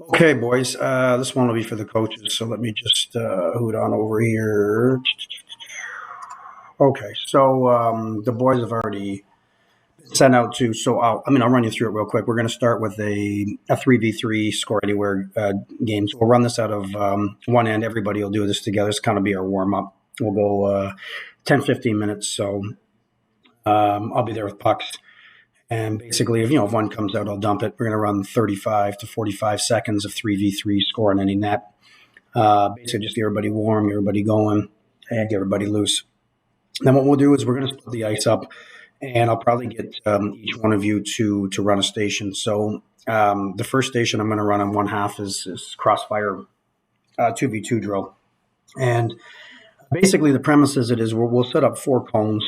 Okay, boys. This one will be for the coaches. So let me just hoot on over here. Okay, so the boys have already sent out to. So I'll run you through it real quick. We're going to start with a 3v3 score anywhere game. So we'll run this out of one end. Everybody will do this together. It's kind of be our warm up. We'll go 10, 15 minutes. So I'll be there with pucks. And basically, if one comes out, I'll dump it. We're going to run 35 to 45 seconds of 3v3 score on any net. Basically, just get everybody warm, get everybody going, and get everybody loose. Then what we'll do is we're going to split the ice up, and I'll probably get each one of you to run a station. So the first station I'm going to run on one half is Crossfire 2v2 drill. And basically, the premise is we'll set up 4 cones.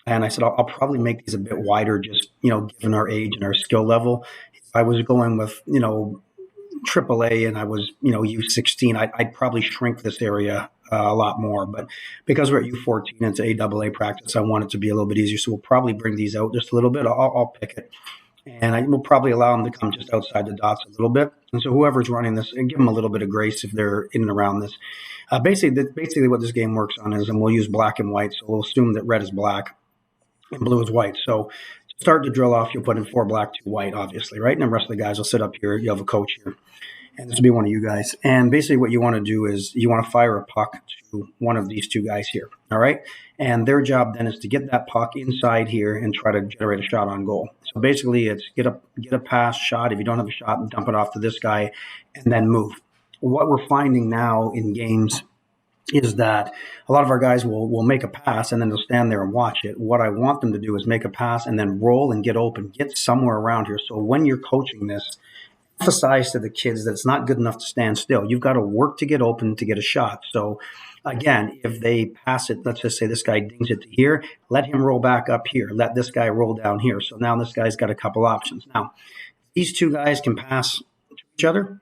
And I said, I'll probably make these a bit wider, just, given our age and our skill level. If I was going with, AAA and I was, U16, I'd probably shrink this area a lot more. But because we're at U14 and it's AAA practice, I want it to be a little bit easier. So we'll probably bring these out just a little bit. I'll pick it. And I will probably allow them to come just outside the dots a little bit. And so whoever's running this, and give them a little bit of grace if they're in and around this. Basically what this game works on is, and we'll use black and white. So we'll assume that red is black and blue is white. So to start the drill off, you'll put in 4 black, 2 white, obviously, right? And the rest of the guys will sit up here. You have a coach here. And this will be one of you guys. And basically what you want to do is you want to fire a puck to one of these 2 guys here, all right? And their job then is to get that puck inside here and try to generate a shot on goal. So basically it's get a pass shot. If you don't have a shot, dump it off to this guy and then move. What we're finding now in games is that a lot of our guys will make a pass and then they'll stand there and watch it. What I want them to do is make a pass and then roll and get open, get somewhere around here. So when you're coaching this, emphasize to the kids that it's not good enough to stand still. You've got to work to get open to get a shot. So again, if they pass it, let's just say this guy dings it to here, let him roll back up here. Let this guy roll down here. So now this guy's got a couple options. Now, these 2 guys can pass to each other,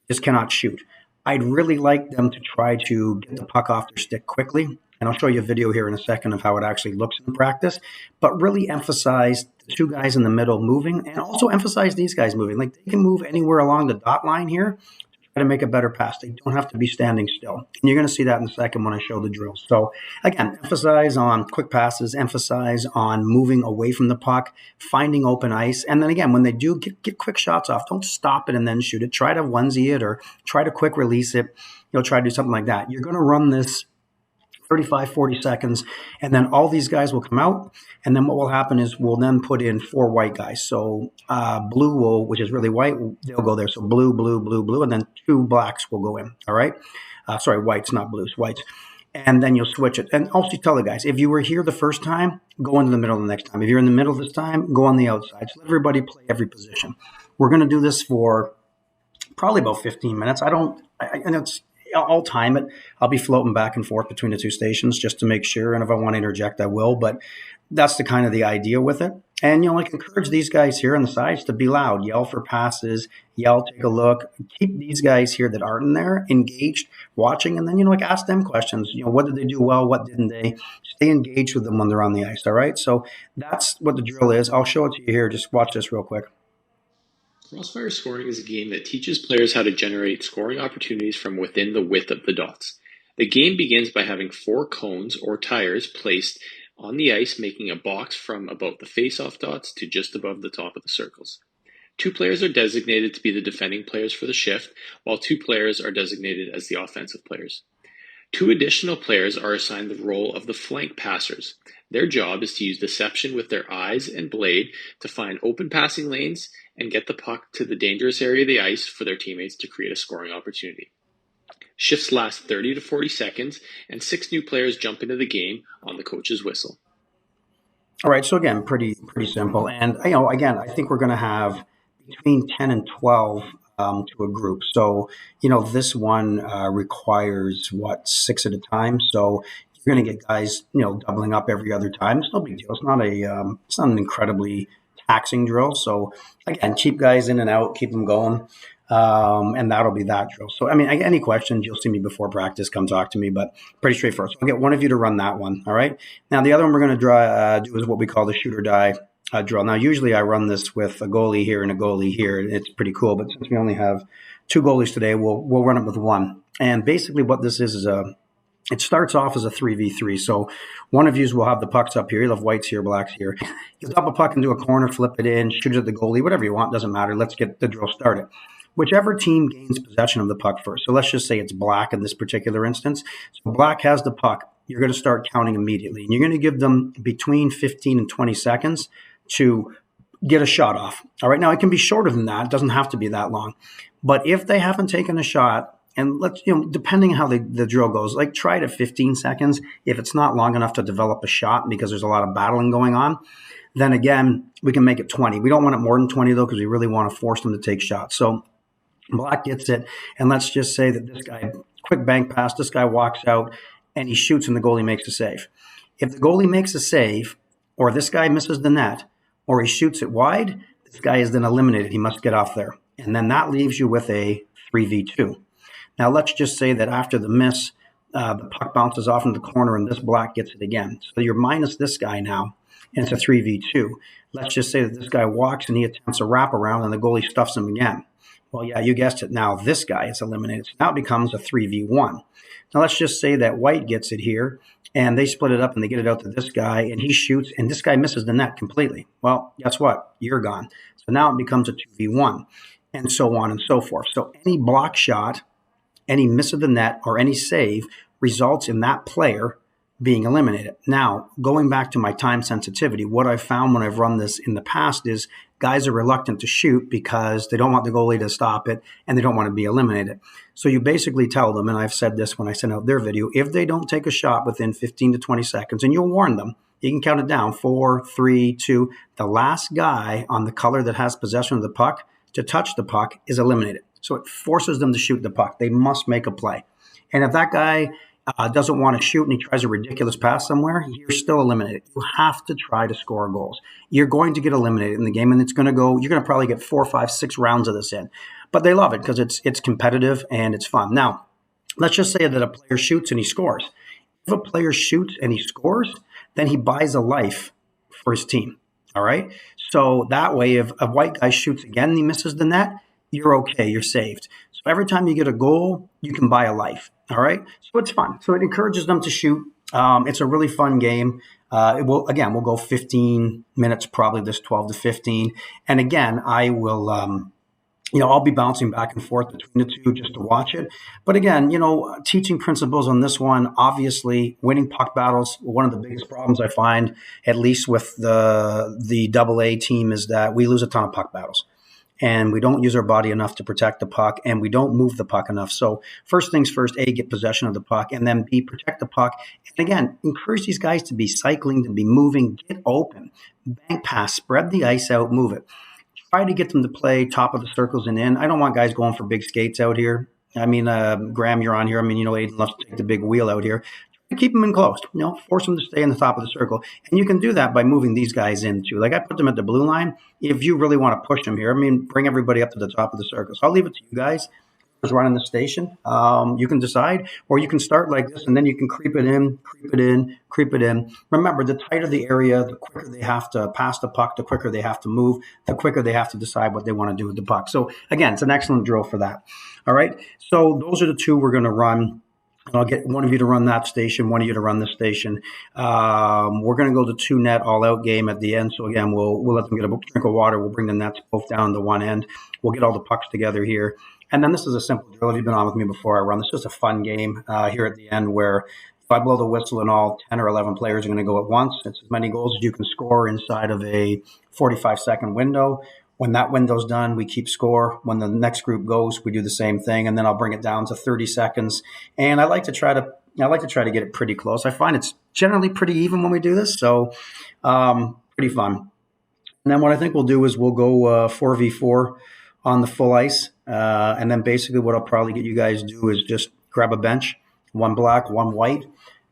just cannot shoot. I'd really like them to try to get the puck off their stick quickly. And I'll show you a video here in a second of how it actually looks in practice. But really emphasize the 2 guys in the middle moving and also emphasize these guys moving. Like they can move anywhere along the dot line here to try to make a better pass. They don't have to be standing still. And you're going to see that in a second when I show the drills. So again, emphasize on quick passes, emphasize on moving away from the puck, finding open ice. And then again, when they do, get quick shots off. Don't stop it and then shoot it. Try to onesie it or try to quick release it. Try to do something like that. You're going to run this 35, 40 seconds, and then all these guys will come out, and then what will happen is we'll then put in 4 white guys. So blue which is really white, they'll go there. So blue, blue, blue, blue, and then 2 blacks will go in, all right? Sorry, whites, not blues, whites. And then you'll switch it. And also tell the guys, if you were here the first time, go into the middle the next time. If you're in the middle this time, go on the outside. So let everybody play every position. We're going to do this for probably about 15 minutes. I'll time it. I'll be floating back and forth between the 2 stations just to make sure. And if I want to interject, I will. But that's the kind of the idea with it. And, encourage these guys here on the sides to be loud, yell for passes, yell, take a look, keep these guys here that aren't in there engaged, watching. And then, ask them questions. What did they do well? What didn't they? Stay engaged with them when they're on the ice. All right. So that's what the drill is. I'll show it to you here. Just watch this real quick. Crossfire scoring is a game that teaches players how to generate scoring opportunities from within the width of the dots. The game begins by having 4 cones or tires placed on the ice, making a box from about the face-off dots to just above the top of the circles. 2 players are designated to be the defending players for the shift, while 2 players are designated as the offensive players. 2 additional players are assigned the role of the flank passers. Their job is to use deception with their eyes and blade to find open passing lanes and get the puck to the dangerous area of the ice for their teammates to create a scoring opportunity. Shifts last 30 to 40 seconds, and 6 new players jump into the game on the coach's whistle. All right, so again, pretty simple. And, again, I think we're going to have between 10 and 12 to a group. So, this one requires, 6 at a time. So you're going to get guys, doubling up every other time. It's no big deal. It's not an incredibly taxing drill. So again, keep guys in and out, keep them going. And that'll be that drill. So, any questions, you'll see me before practice, come talk to me, but pretty straightforward. So I'll get one of you to run that one. All right. Now the other one we're going to do is what we call the shoot or die drill. Now, usually I run this with a goalie here and a goalie here. It's pretty cool, but since we only have two goalies today, we'll run it with one. And basically what this is it starts off as a 3v3. So one of you will have the pucks up here. You'll have whites here, blacks here. You'll dump a puck into a corner, flip it in, shoot it at the goalie, whatever you want, doesn't matter. Let's get the drill started. Whichever team gains possession of the puck first. So let's just say it's black in this particular instance. So black has the puck. You're going to start counting immediately. And you're going to give them between 15 and 20 seconds to get a shot off. All right. Now, it can be shorter than that. It doesn't have to be that long. But if they haven't taken a shot, and let's, depending on how the drill goes, like try it at 15 seconds. If it's not long enough to develop a shot because there's a lot of battling going on, then again, we can make it 20. We don't want it more than 20 though, because we really want to force them to take shots. So black gets it. And let's just say that this guy, quick bank pass, this guy walks out and he shoots and the goalie makes a save. If the goalie makes a save or this guy misses the net or he shoots it wide, this guy is then eliminated. He must get off there. And then that leaves you with a 3v2. Now, let's just say that after the miss, the puck bounces off into the corner and this black gets it again. So you're minus this guy now, and it's a 3v2. Let's just say that this guy walks and he attempts a wraparound and the goalie stuffs him again. Well, yeah, you guessed it. Now this guy is eliminated. So now it becomes a 3v1. Now, let's just say that white gets it here, and they split it up and they get it out to this guy, and he shoots, and this guy misses the net completely. Well, guess what? You're gone. So now it becomes a 2v1, and so on and so forth. So any block shot, any miss of the net, or any save results in that player being eliminated. Now, going back to my time sensitivity, what I've found when I've run this in the past is guys are reluctant to shoot because they don't want the goalie to stop it and they don't want to be eliminated. So you basically tell them, and I've said this when I send out their video, if they don't take a shot within 15 to 20 seconds, and you'll warn them, you can count it down, 4, 3, 2, the last guy on the color that has possession of the puck to touch the puck is eliminated. So it forces them to shoot the puck. They must make a play. And if that guy doesn't want to shoot and he tries a ridiculous pass somewhere, you're still eliminated. You have to try to score goals. You're going to get eliminated in the game, and it's going to go, you're going to probably get 4, 5, 6 rounds of this in. But they love it because it's competitive and it's fun. Now, let's just say that a player shoots and he scores. If a player shoots and he scores, then he buys a life for his team. All right? So that way, if a white guy shoots again and he misses the net, you're okay, you're saved. So every time you get a goal, you can buy a life, all right? So it's fun. So it encourages them to shoot. It's a really fun game. We'll go 15 minutes, probably this 12 to 15. And again, I will, I'll be bouncing back and forth between the two just to watch it. But again, teaching principles on this one, obviously winning puck battles, one of the biggest problems I find, at least with the AA team, is that we lose a ton of puck battles. And we don't use our body enough to protect the puck, and we don't move the puck enough. So first things first, A, get possession of the puck, and then B, protect the puck. And again, encourage these guys to be cycling, to be moving, get open, bank pass, spread the ice out, move it. Try to get them to play top of the circles and in. I don't want guys going for big skates out here. I mean, Graham, you're on here. I mean, Aiden loves to take the big wheel out here. Keep them enclosed, force them to stay in the top of the circle. And you can do that by moving these guys in too. Like I put them at the blue line. If you really want to push them here, bring everybody up to the top of the circle. So I'll leave it to you guys who's running the station. You can decide, or you can start like this and then you can creep it in, creep it in, creep it in. Remember, the tighter the area, the quicker they have to pass the puck, the quicker they have to move, the quicker they have to decide what they want to do with the puck. So again, it's an excellent drill for that. All right. So those are the two we're going to run. And I'll get one of you to run that station, one of you to run this station. We're going to go to 2-net all-out game at the end. So again, we'll let them get a drink of water. We'll bring the nets both down to one end. We'll get all the pucks together here. And then this is a simple drill. If you've been on with me before I run, this is just a fun game here at the end where if I blow the whistle and all 10 or 11 players are going to go at once, it's as many goals as you can score inside of a 45-second window. When that window's done, we keep score. When the next group goes, we do the same thing, and then I'll bring it down to 30 seconds. And I like to try to get it pretty close. I find it's generally pretty even when we do this, so pretty fun. And then what I think we'll do is we'll go 4v4 on the full ice, and then basically what I'll probably get you guys to do is just grab a bench, one black, one white,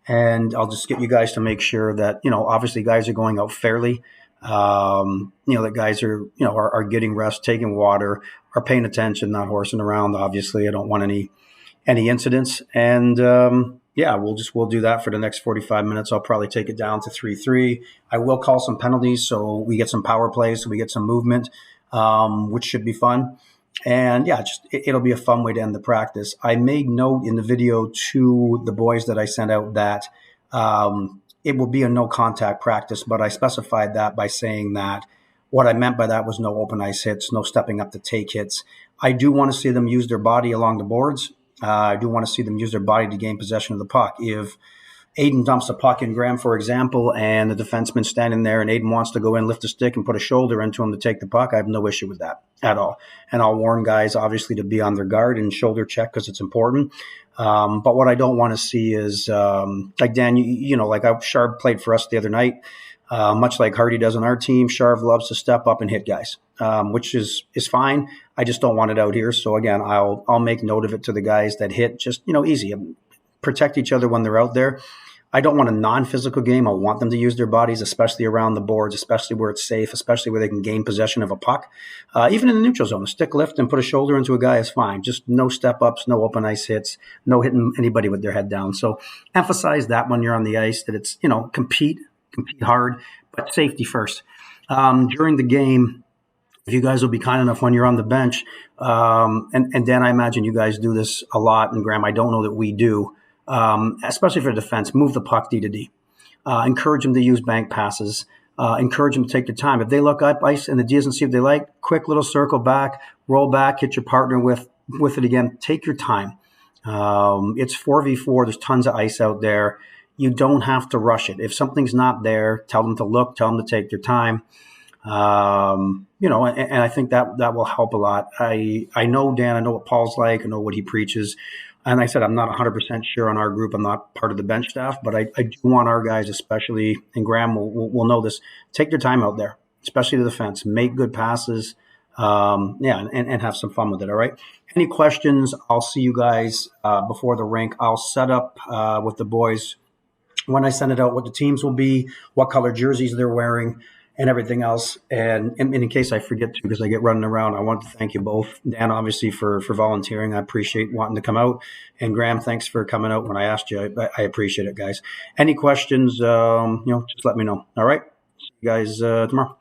and I'll just get you guys to make sure that obviously guys are going out fairly. That guys are getting rest, taking water, are paying attention, not horsing around. Obviously, I don't want any incidents. And yeah, we'll do that for the next 45 minutes. I'll probably take it down to 3-3. I will call some penalties so we get some power plays, so we get some movement, which should be fun. And yeah, it'll be a fun way to end the practice. I made note in the video to the boys that I sent out that it will be a no contact practice, but I specified that by saying that what I meant by that was no open ice hits, no stepping up to take hits. I do want to see them use their body along the boards. I do want to see them use their body to gain possession of the puck. If Aiden dumps a puck in, Graham, for example, and the defenseman's standing there and Aiden wants to go in, lift a stick, and put a shoulder into him to take the puck, I have no issue with that at all. And I'll warn guys, obviously, to be on their guard and shoulder check because it's important. But what I don't want to see is, like Dan, like Sharp played for us the other night. Much like Hardy does on our team, Sharv loves to step up and hit guys, which is fine. I just don't want it out here. So again, I'll make note of it to the guys that hit. Just easy, protect each other when they're out there. I don't want a non-physical game. I want them to use their bodies, especially around the boards, especially where it's safe, especially where they can gain possession of a puck. Even in the neutral zone, a stick lift and put a shoulder into a guy is fine. Just no step-ups, no open ice hits, no hitting anybody with their head down. So emphasize that when you're on the ice, that it's, compete hard, but safety first. During the game, if you guys will be kind enough when you're on the bench, and Dan, I imagine you guys do this a lot, and Graham, I don't know that we do, especially for defense, move the puck D to D. Encourage them to use bank passes. Encourage them to take their time. If they look up ice and the D doesn't see what they like, quick little circle back, roll back, hit your partner with it again. Take your time. It's 4v4. There's tons of ice out there. You don't have to rush it. If something's not there, tell them to look, tell them to take their time. And I think that will help a lot. I know, Dan, I know what Paul's like. I know what he preaches. And I said, I'm not 100% sure on our group. I'm not part of the bench staff, but I do want our guys, especially, and Graham will know this, take their time out there, especially the defense. Make good passes, and have some fun with it, all right? Any questions, I'll see you guys before the rink. I'll set up with the boys when I send it out what the teams will be, what color jerseys they're wearing, and everything else. And in case I forget to, because I get running around, I want to thank you both. Dan, obviously, for volunteering. I appreciate wanting to come out. And Graham, thanks for coming out when I asked you. I appreciate it, guys. Any questions, just let me know. All right? See you guys tomorrow.